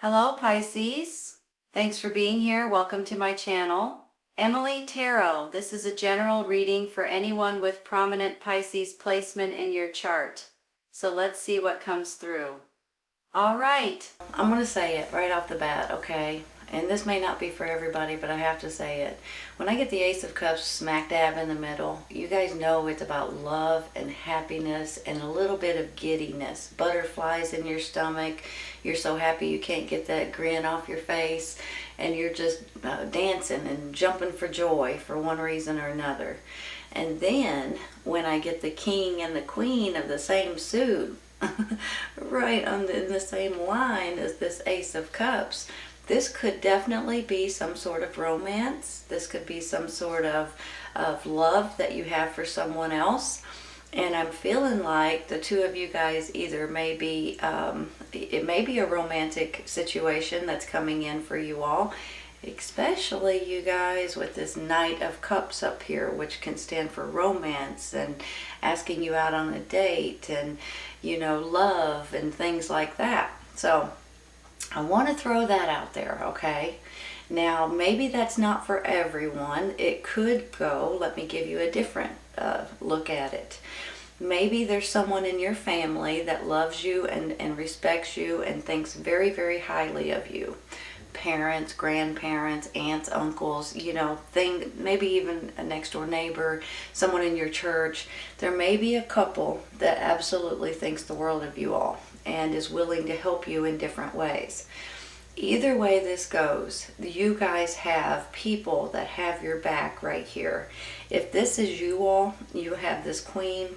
Hello, Pisces. Thanks for being here. Welcome to my channel. Emily Tarot. This is a general reading for anyone with prominent Pisces placement in your chart. So let's see what comes through. All right. I'm going to say it right off the bat, okay? And this may not be for everybody, but I have to say it. When I get the Ace of Cups smack dab in the middle, you guys know it's about love and happiness and a little bit of giddiness. Butterflies in your stomach. You're so happy you can't get that grin off your face. And you're just dancing and jumping for joy for one reason or another. And then when I get the King and the Queen of the same suit, right in the same line as this Ace of Cups, this could definitely be some sort of romance. This could be some sort of love that you have for someone else. And I'm feeling like the two of you guys either may be, it may be a romantic situation that's coming in for you all. Especially you guys with this Knight of Cups up here, which can stand for romance and asking you out on a date and, you know, love and things like that. So I want to throw that out there, okay? Now, maybe that's not for everyone. It could go, let me give you a different look at it. Maybe there's someone in your family that loves you and respects you and thinks very, very highly of you. Parents, grandparents, aunts, uncles, you know, maybe even a next door neighbor, someone in your church. There may be a couple that absolutely thinks the world of you all and is willing to help you in different ways. Either way this goes, you guys have people that have your back right here. If this is you all, you have this Queen,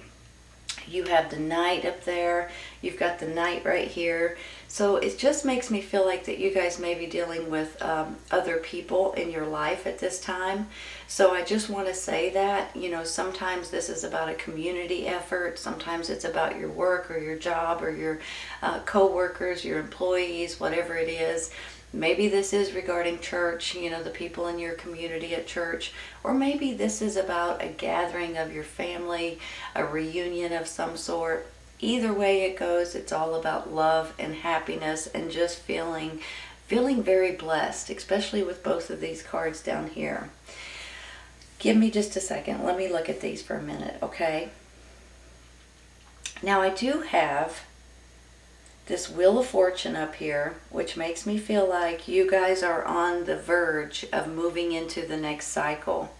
you have the Knight up there, you've got the Knight right here. So it just makes me feel like that you guys may be dealing with other people in your life at this time. So I just want to say that, you know, sometimes this is about a community effort. Sometimes it's about your work or your job or your co-workers, your employees, whatever it is. Maybe this is regarding church, you know, the people in your community at church. Or maybe this is about a gathering of your family, a reunion of some sort. Either way it goes, it's all about love and happiness and just feeling very blessed, especially with both of these cards down here. Give me just a second. Let me look at these for a minute, okay? Now I do have this Wheel of Fortune up here, which makes me feel like you guys are on the verge of moving into the next cycle.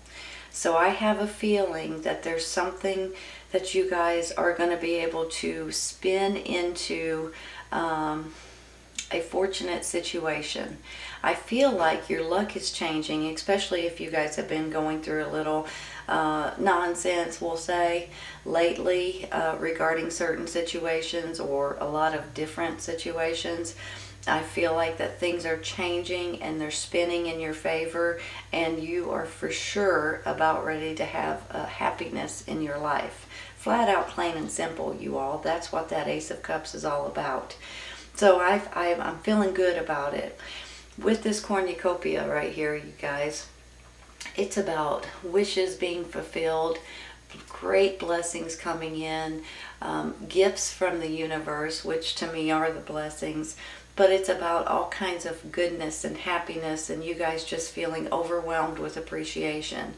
So I have a feeling that there's something that you guys are going to be able to spin into a fortunate situation. I feel like your luck is changing, especially if you guys have been going through a little nonsense, we'll say, lately regarding certain situations or a lot of different situations. I feel like that things are changing and they're spinning in your favor, and you are for sure about ready to have happiness in your life. Flat out, plain and simple, you all. That's what that Ace of Cups is all about. So I'm feeling good about it. With this cornucopia right here, you guys, it's about wishes being fulfilled, great blessings coming in, gifts from the universe, which to me are the blessings. But it's about all kinds of goodness and happiness and you guys just feeling overwhelmed with appreciation.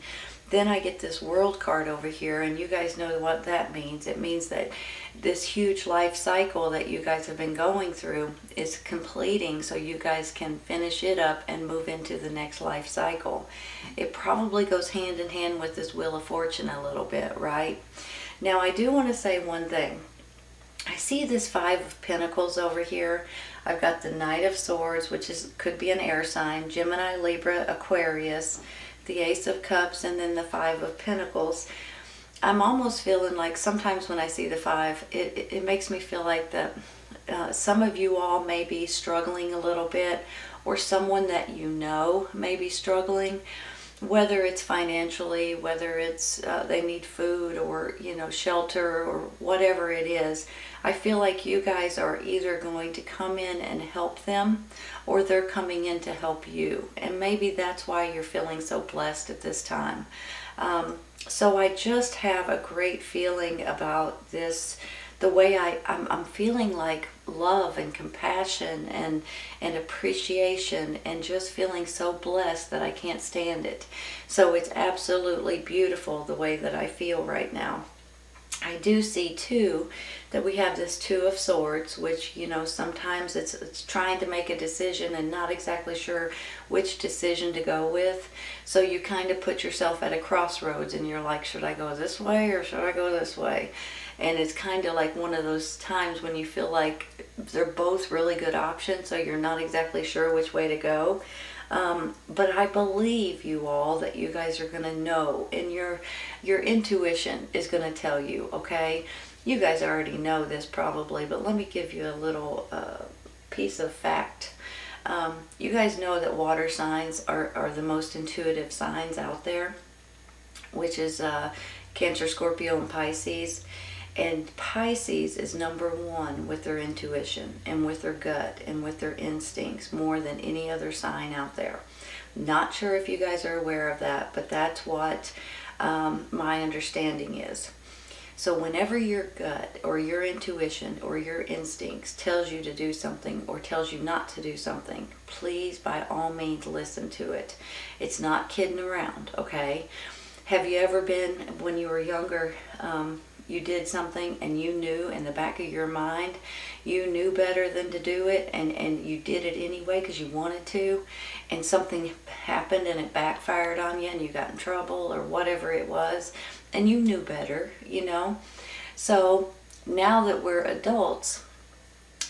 Then I get this World card over here, and you guys know what that means. It means that this huge life cycle that you guys have been going through is completing, so you guys can finish it up and move into the next life cycle. It probably goes hand in hand with this Wheel of Fortune a little bit, right? Now I do want to say one thing. I see this Five of Pentacles over here. I've got the Knight of Swords, which could be an air sign, Gemini, Libra, Aquarius, the Ace of Cups, and then the Five of Pentacles. I'm almost feeling like sometimes when I see the five, it makes me feel like that some of you all may be struggling a little bit, or someone that you know may be struggling, whether it's financially, whether it's they need food or, you know, shelter or whatever it is. I feel like you guys are either going to come in and help them, or they're coming in to help you. And maybe that's why you're feeling so blessed at this time. So I just have a great feeling about this, the way I'm feeling like love and compassion and appreciation, and just feeling so blessed that I can't stand it. So it's absolutely beautiful the way that I feel right now. I do see too that we have this Two of Swords, which, you know, sometimes it's trying to make a decision and not exactly sure which decision to go with. So you kind of put yourself at a crossroads and you're like, should I go this way or should I go this way? And it's kind of like one of those times when you feel like they're both really good options, so you're not exactly sure which way to go. But I believe you all that you guys are going to know, and your intuition is going to tell you, okay? You guys already know this probably, but let me give you a little piece of fact. You guys know that water signs are the most intuitive signs out there, which is Cancer, Scorpio, and Pisces. And Pisces is number one with their intuition and with their gut and with their instincts more than any other sign out there. Not sure if you guys are aware of that, but that's what my understanding is. So whenever your gut or your intuition or your instincts tells you to do something or tells you not to do something, please by all means listen to it. It's not kidding around, okay? Have you ever been, when you were younger, you did something and you knew in the back of your mind, you knew better than to do it, and you did it anyway because you wanted to, and something happened and it backfired on you and you got in trouble or whatever it was, and you knew better, you know? So now that we're adults,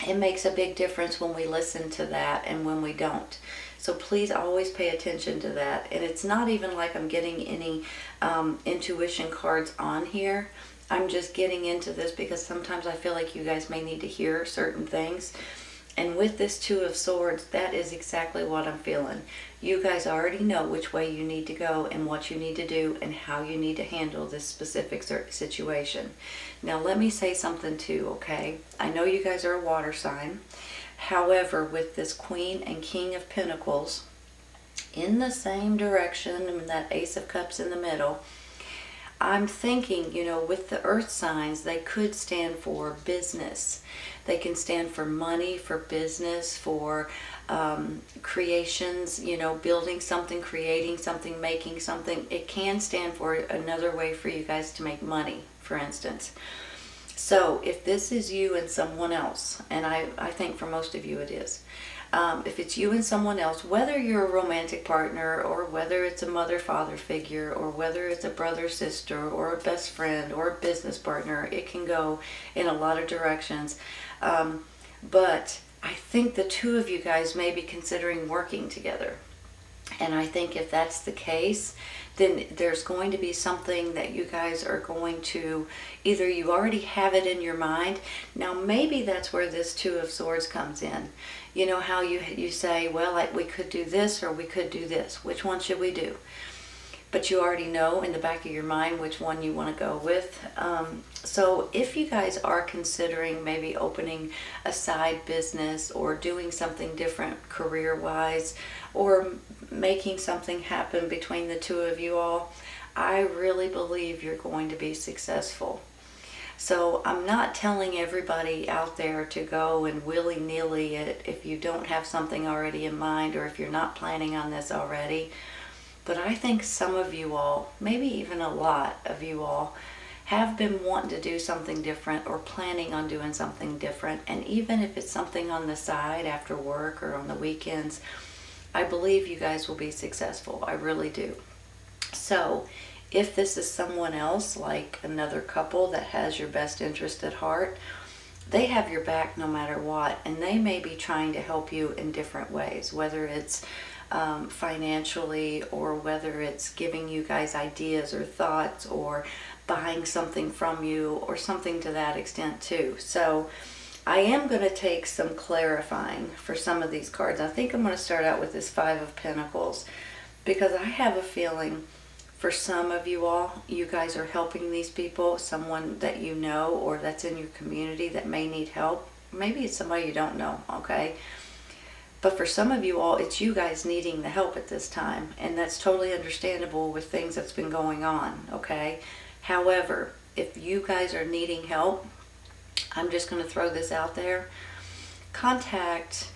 it makes a big difference when we listen to that and when we don't. So please always pay attention to that. And it's not even like I'm getting any intuition cards on here. I'm just getting into this because sometimes I feel like you guys may need to hear certain things. And with this Two of Swords, that is exactly what I'm feeling. You guys already know which way you need to go and what you need to do and how you need to handle this specific situation. Now let me say something too, okay? I know you guys are a water sign. However, with this Queen and King of Pentacles in the same direction and that Ace of Cups in the middle, I'm thinking, you know, with the earth signs, they could stand for business. They can stand for money, for business, for creations, you know, building something, creating something, making something. It can stand for another way for you guys to make money, for instance. So if this is you and someone else, and I think for most of you it is, if it's you and someone else, whether you're a romantic partner or whether it's a mother-father figure or whether it's a brother-sister or a best friend or a business partner, it can go in a lot of directions. But I think the two of you guys may be considering working together. And I think if that's the case, then there's going to be something that you guys are going to, either you already have it in your mind. Now maybe that's where this Two of Swords comes in. You know how you say, well, like we could do this or we could do this. Which one should we do? But you already know in the back of your mind which one you want to go with. So if you guys are considering maybe opening a side business or doing something different career-wise or making something happen between the two of you all, I really believe you're going to be successful. So I'm not telling everybody out there to go and willy-nilly it if you don't have something already in mind or if you're not planning on this already. But I think some of you all, maybe even a lot of you all, have been wanting to do something different or planning on doing something different. And even if it's something on the side after work or on the weekends, I believe you guys will be successful. I really do. So if this is someone else, like another couple that has your best interest at heart, they have your back no matter what, and they may be trying to help you in different ways, whether it's financially or whether it's giving you guys ideas or thoughts or buying something from you or something to that extent too. So I am going to take some clarifying for some of these cards. I think I'm going to start out with this Five of Pentacles because I have a feeling for some of you all, you guys are helping these people, someone that you know or that's in your community that may need help. Maybe it's somebody you don't know, okay? But for some of you all, it's you guys needing the help at this time. And that's totally understandable with things that's been going on, okay? However, if you guys are needing help, I'm just going to throw this out there. Contact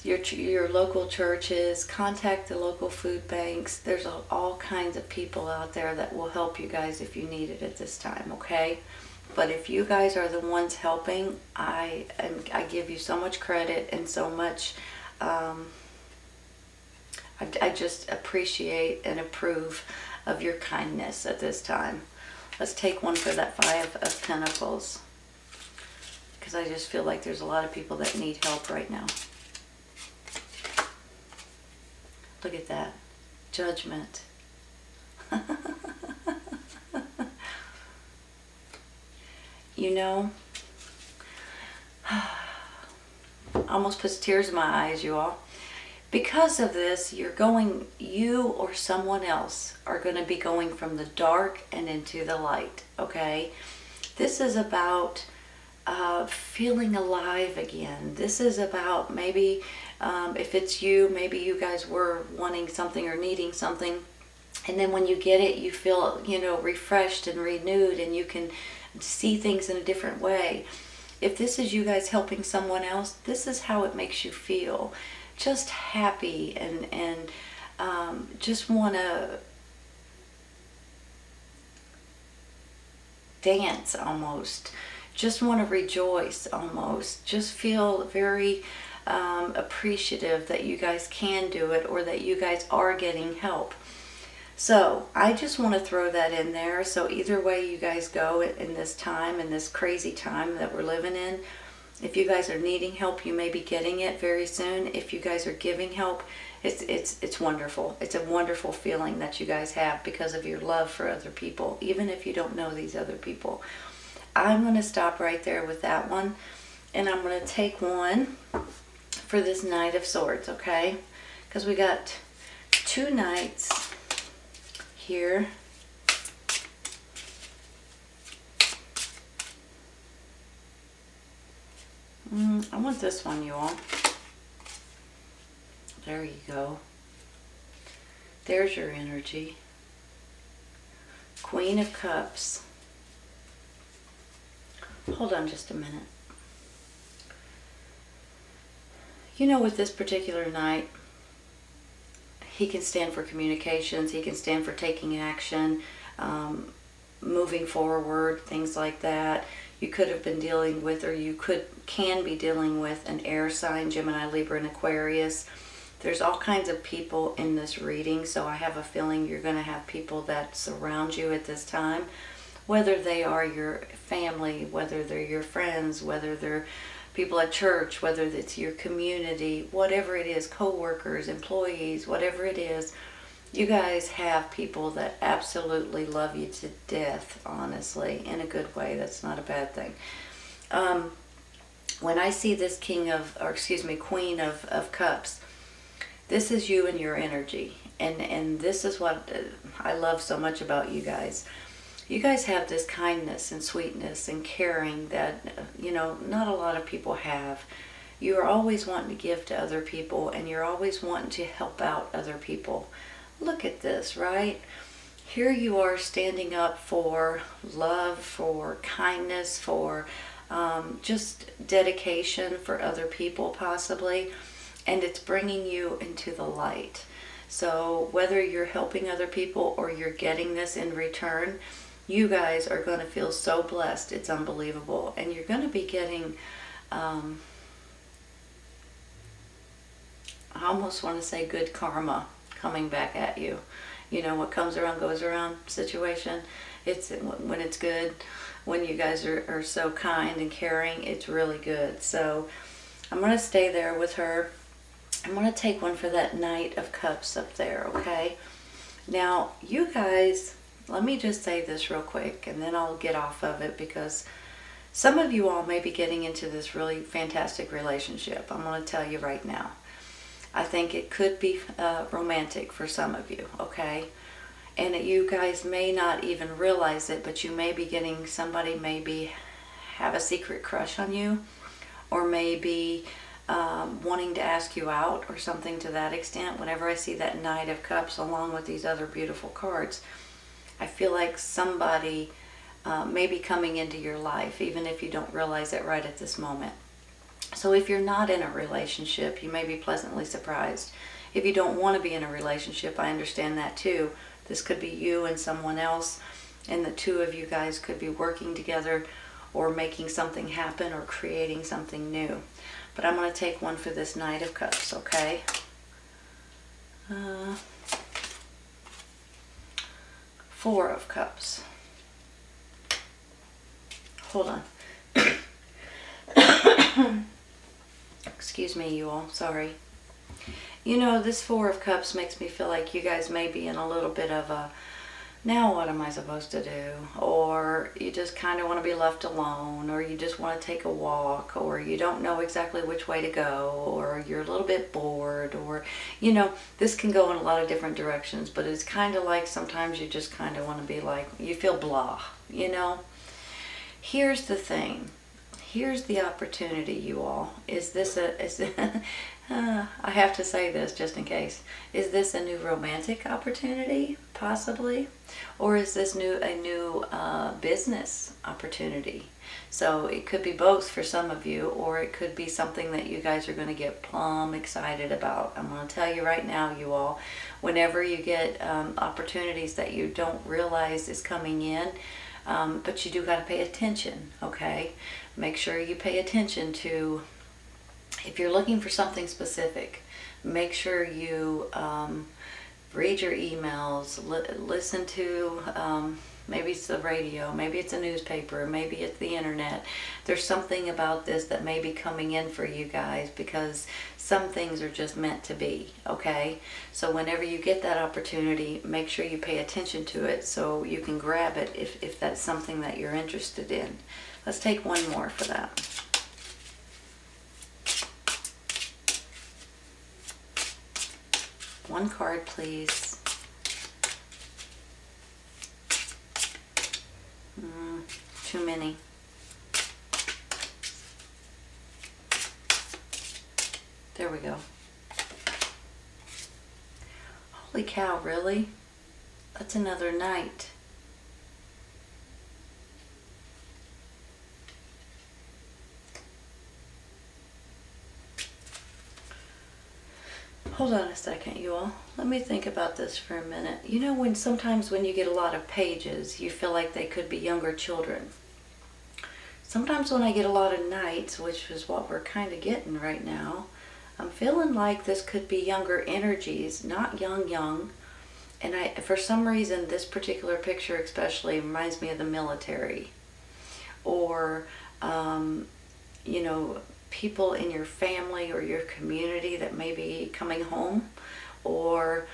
your local churches, contact the local food banks. There's all kinds of people out there that will help you guys if you need it at this time, okay? But if you guys are the ones helping, I give you so much credit and so much, I just appreciate and approve of your kindness at this time. Let's take one for that Five of Pentacles, because I just feel like there's a lot of people that need help right now. Look at that. Judgment. You know, almost puts tears in my eyes, you all. Because of this, you or someone else are going to be going from the dark and into the light, okay? This is about feeling alive again. This is about maybe, if it's you, maybe you guys were wanting something or needing something, and then when you get it, you feel, refreshed and renewed, and you can see things in a different way. If this is you guys helping someone else, this is how it makes you feel. Just happy and just want to dance almost. Just want to rejoice almost. Just feel very appreciative that you guys can do it, or that you guys are getting help. So I just want to throw that in there. So either way you guys go in this time, in this crazy time that we're living in, if you guys are needing help, you may be getting it very soon. If you guys are giving help, it's wonderful. It's a wonderful feeling that you guys have because of your love for other people, even if you don't know these other people. I'm going to stop right there with that one, and I'm going to take one for this Knight of Swords, okay? Because we got two knights here. I want this one, you all. There you go. There's your energy. Queen of Cups. Hold on just a minute. With this particular knight, he can stand for communications, he can stand for taking action, moving forward, things like that. You could have been dealing with, or you can be dealing with, an air sign, Gemini, Libra, and Aquarius. There's all kinds of people in this reading, so I have a feeling you're going to have people that surround you at this time, whether they are your family, whether they're your friends, whether they're people at church, whether it's your community, whatever it is, co-workers, employees, whatever it is. You guys have people that absolutely love you to death, honestly, in a good way. That's not a bad thing. When I see this Queen of Cups, this is you and your energy. And this is what I love so much about you guys. You guys have this kindness and sweetness and caring that, not a lot of people have. You are always wanting to give to other people, and you're always wanting to help out other people. Look at this, right? Here you are standing up for love, for kindness, for just dedication for other people possibly, and it's bringing you into the light. So whether you're helping other people or you're getting this in return, you guys are going to feel so blessed. It's unbelievable. And you're going to be getting, I almost want to say good karma coming back at you. What comes around goes around situation. It's when it's good, when you guys are so kind and caring, it's really good. So I'm going to stay there with her. I'm going to take one for that Knight of Cups up there, okay? Now, you guys, let me just say this real quick, and then I'll get off of it, because some of you all may be getting into this really fantastic relationship. I'm going to tell you right now. I think it could be romantic for some of you, okay? And you guys may not even realize it, but you may be getting somebody maybe have a secret crush on you, or maybe wanting to ask you out or something to that extent. Whenever I see that Knight of Cups along with these other beautiful cards, I feel like somebody maybe coming into your life, even if you don't realize it right at this moment. So if you're not in a relationship, you may be pleasantly surprised. If you don't want to be in a relationship, I understand that too. This could be you and someone else, and the two of you guys could be working together or making something happen or creating something new. But I'm going to take one for this Knight of Cups, okay? Four of Cups. Hold on. Excuse me, you all. Sorry. You know, this Four of Cups makes me feel like you guys may be in a little bit of a, now what am I supposed to do? Or you just kind of want to be left alone, or you just want to take a walk, or you don't know exactly which way to go, or you're a little bit bored, or, you know, this can go in a lot of different directions, but it's kind of like sometimes you just kind of want to be like, you feel blah, you know? Here's the thing. Here's the opportunity, you all. I have to say this just in case. Is this a new romantic opportunity, possibly? Or is this a new business opportunity? So it could be both for some of you, or it could be something that you guys are going to get plumb excited about. I'm going to tell you right now, you all, whenever you get opportunities that you don't realize is coming in, but you do got to pay attention, okay? Make sure you pay attention to, if you're looking for something specific, make sure you read your emails, listen to, maybe it's the radio, maybe it's a newspaper, maybe it's the internet. There's something about this that may be coming in for you guys, because some things are just meant to be, okay? So whenever you get that opportunity, make sure you pay attention to it so you can grab it if that's something that you're interested in. Let's take one more for that. One card, please. Too many. There we go. Holy cow, really? That's another Knight. Hold on a second, you all. Let me think about this for a minute. You know, sometimes when you get a lot of pages, you feel like they could be younger children. Sometimes when I get a lot of Knights, which is what we're kind of getting right now, I'm feeling like this could be younger energies, not young. And for some reason, this particular picture especially reminds me of the military. Or, you know, people in your family or your community that may be coming home, or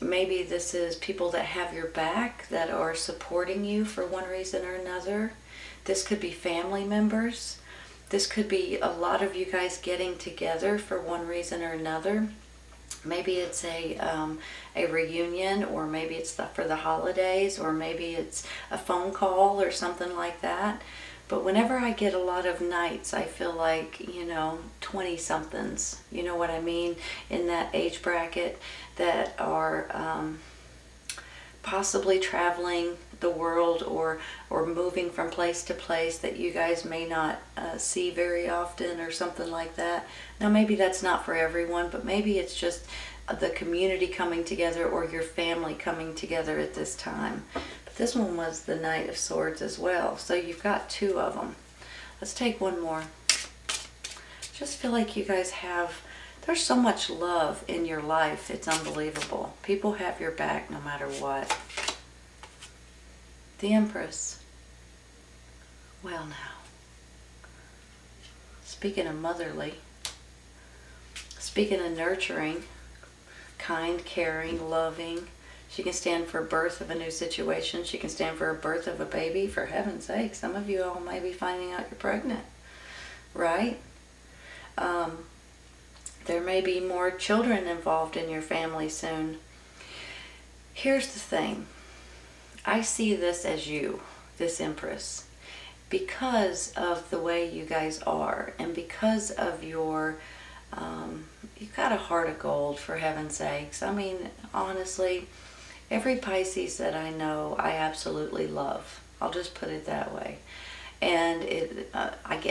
maybe this is people that have your back, that are supporting you for one reason or another. This could be family members. This could be a lot of you guys getting together for one reason or another. Maybe it's a reunion, or maybe it's for the holidays, or maybe it's a phone call or something like that. But whenever I get a lot of Knights, I feel like, you know, 20-somethings, you know what I mean, in that age bracket, that are possibly traveling the world, or moving from place to place that you guys may not see very often, or something like that. Now maybe that's not for everyone, but maybe it's just the community coming together, or your family coming together at this time. But this one was the Knight of Swords as well, so you've got two of them. Let's take one more. Just feel like you guys there's so much love in your life, it's unbelievable. People have your back no matter what. The Empress. Well now, speaking of motherly, speaking of nurturing, kind, caring, loving, she can stand for birth of a new situation. She can stand for a birth of a baby. For heaven's sake, some of you all may be finding out you're pregnant, right? There may be more children involved in your family soon. Here's the thing. I see this as you, this Empress, because of the way you guys are, and because of your, you've got a heart of gold, for heaven's sakes. I mean, honestly, every Pisces that I know, I absolutely love. I'll just put it that way. And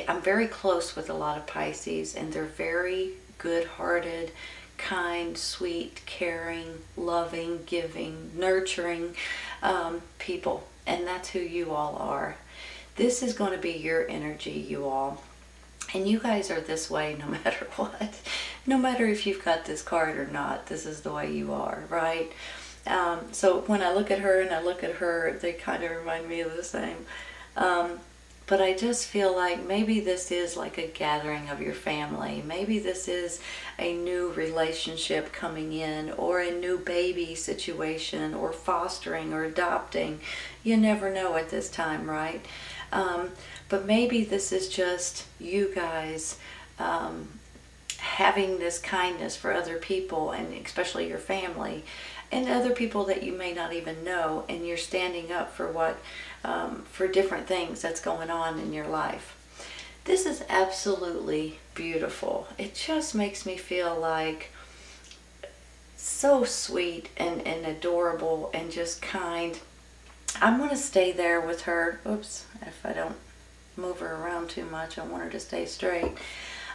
I'm very close with a lot of Pisces, and they're very good-hearted, kind, sweet, caring, loving, giving, nurturing people. And that's who you all are. This is going to be your energy, you all. And you guys are this way no matter what. No matter if you've got this card or not, this is the way you are, right? So when I look at her and I look at her, they kind of remind me of the same. But I just feel like maybe this is like a gathering of your family. Maybe this is a new relationship coming in, or a new baby situation, or fostering or adopting. You never know at this time, right? But maybe this is just you guys having this kindness for other people, and especially your family, and other people that you may not even know, and you're standing up for for different things that's going on in your life. This is absolutely beautiful. It just makes me feel like so sweet and adorable and just kind. I'm going to stay there with her. Oops, if I don't move her around too much, I want her to stay straight.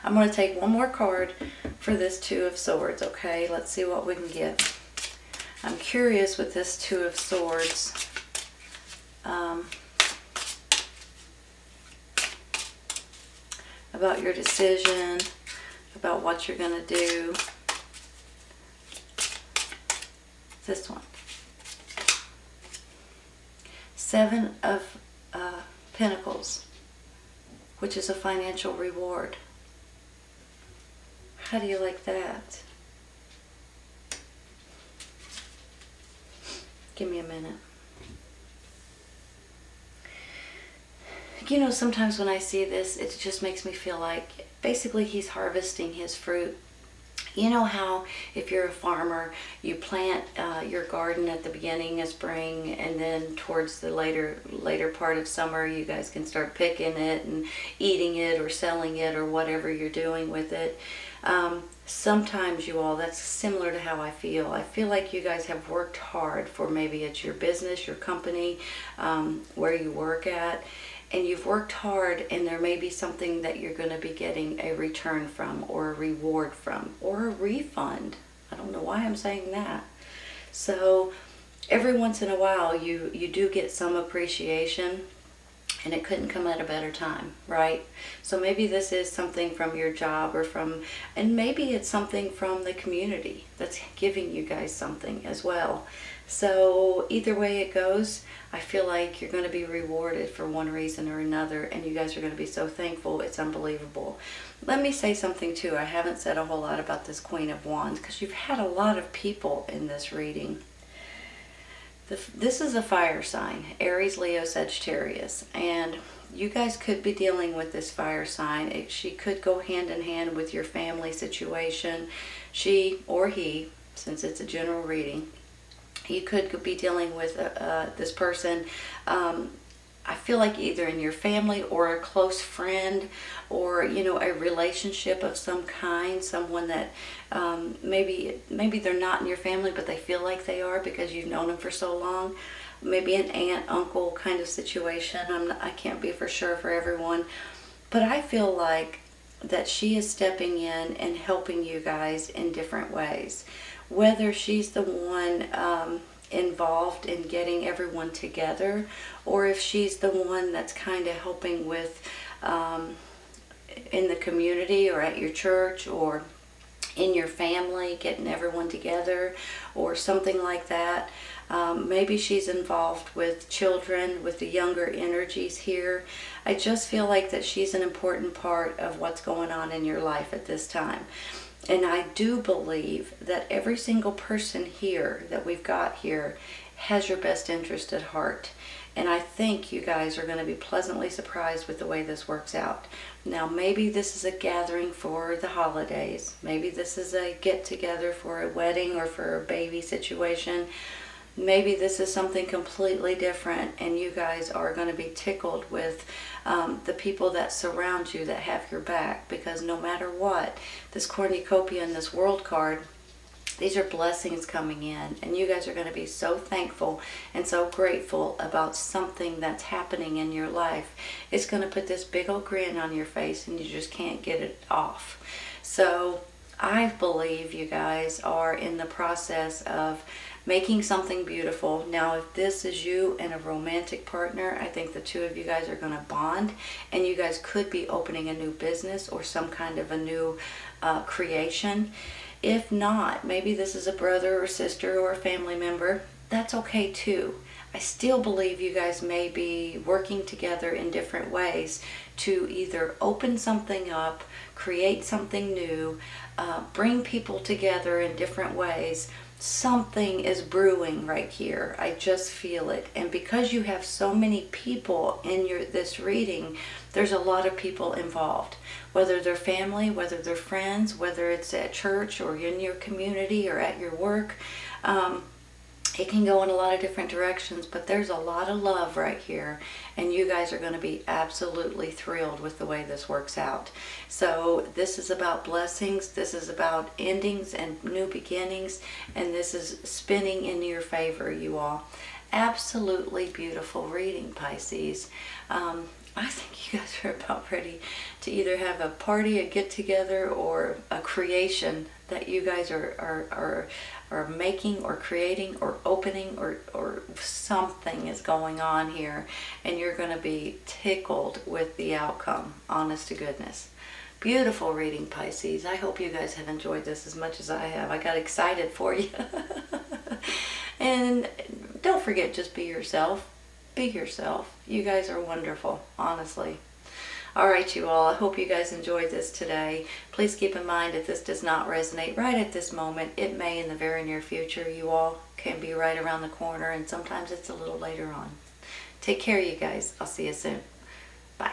I'm going to take one more card for this Two of Swords, okay? Let's see what we can get. I'm curious with this Two of Swords. About your decision, about what you're going to do. This one. Seven of Pentacles, which is a financial reward. How do you like that? Give me a minute. You know, sometimes when I see this, it just makes me feel like basically he's harvesting his fruit. You know how if you're a farmer, you plant your garden at the beginning of spring, and then towards the later part of summer, you guys can start picking it and eating it or selling it or whatever you're doing with it. Sometimes you all, that's similar to how I feel. I feel like you guys have worked hard for, maybe it's your business, your company, where you work at. And you've worked hard, and there may be something that you're going to be getting a return from, or a reward from, or a refund. I don't know why I'm saying that. So every once in a while you do get some appreciation, and it couldn't come at a better time, right? So maybe this is something from your job, or and maybe it's something from the community that's giving you guys something as well. So either way it goes, I feel like you're going to be rewarded for one reason or another, and you guys are going to be so thankful. It's unbelievable. Let me say something too. I haven't said a whole lot about this Queen of Wands, because you've had a lot of people in this reading. This is a fire sign, Aries, Leo, Sagittarius, and you guys could be dealing with this fire sign. She could go hand in hand with your family situation. She or he, since it's a general reading, you could be dealing with this person. I feel like either in your family, or a close friend, or a relationship of some kind, someone that maybe they're not in your family, but they feel like they are because you've known them for so long. Maybe an aunt, uncle kind of situation. I can't be for sure for everyone, but I feel like that she is stepping in and helping you guys in different ways. Whether she's the one involved in getting everyone together, or if she's the one that's kind of helping with in the community, or at your church, or in your family, getting everyone together, or something like that. Maybe she's involved with children, with the younger energies here. I just feel like that she's an important part of what's going on in your life at this time. And I do believe that every single person here that we've got here has your best interest at heart. And I think you guys are going to be pleasantly surprised with the way this works out. Now, maybe this is a gathering for the holidays. Maybe this is a get-together for a wedding or for a baby situation. Maybe this is something completely different, and you guys are going to be tickled with the people that surround you, that have your back, because no matter what, this cornucopia and this world card These are blessings coming in, and you guys are going to be so thankful and so grateful about something that's happening in your life. It's going to put this big old grin on your face, and you just can't get it off. So I believe you guys are in the process of making something beautiful. Now, if this is you and a romantic partner, I think the two of you guys are going to bond, and you guys could be opening a new business or some kind of a new creation. If not, maybe this is a brother or sister or a family member. That's okay too. I still believe you guys may be working together in different ways to either open something up, create something new, bring people together in different ways. Something is brewing right here. I just feel it. And because you have so many people in this reading, there's a lot of people involved. Whether they're family, whether they're friends, whether it's at church or in your community or at your work. It can go in a lot of different directions, but there's a lot of love right here, and you guys are going to be absolutely thrilled with the way this works out. So this is about blessings, this is about endings and new beginnings, and this is spinning in your favor, you all. Absolutely beautiful reading, Pisces. I think you guys are about ready to either have a party, a get-together, or a creation that you guys are making or creating or opening, or something is going on here, and you're going to be tickled with the outcome, honest to goodness. Beautiful reading, Pisces. I hope you guys have enjoyed this as much as I have. I got excited for you. And don't forget, just be yourself. Be yourself. You guys are wonderful, honestly. All right, you all. I hope you guys enjoyed this today. Please keep in mind, if this does not resonate right at this moment, it may in the very near future. You all can be right around the corner, and sometimes it's a little later on. Take care, you guys. I'll see you soon. Bye.